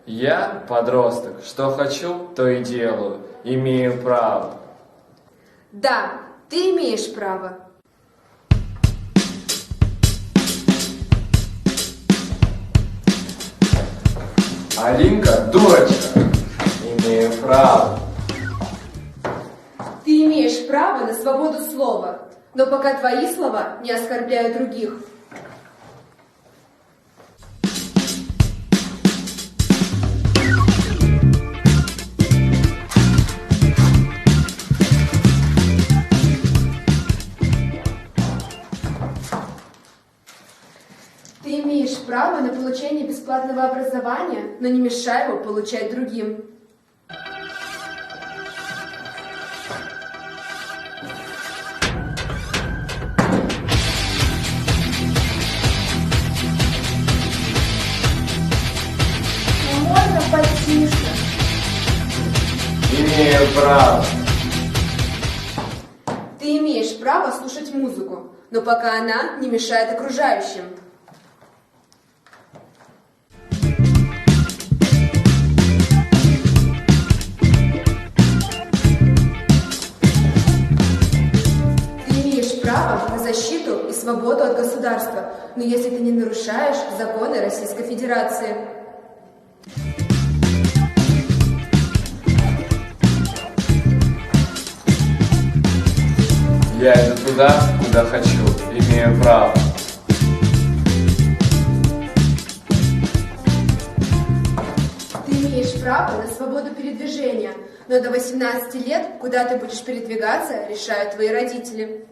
Я подросток. Что хочу, то и делаю. Имею право. Да, ты имеешь право. Алинка, дурочка. Имею право. Ты имеешь право на свободу слова, но пока твои слова не оскорбляют других. Ты имеешь право на получение бесплатного образования, но не мешай его получать другим. А можно потише? Имею право. Ты имеешь право слушать музыку, но пока она не мешает окружающим. Ты имеешь право на защиту и свободу от государства, но если ты не нарушаешь законы Российской Федерации. Я иду туда, куда хочу. Имею право. Ты имеешь право на свободу передвижения, но до 18 лет, куда ты будешь передвигаться, решают твои родители.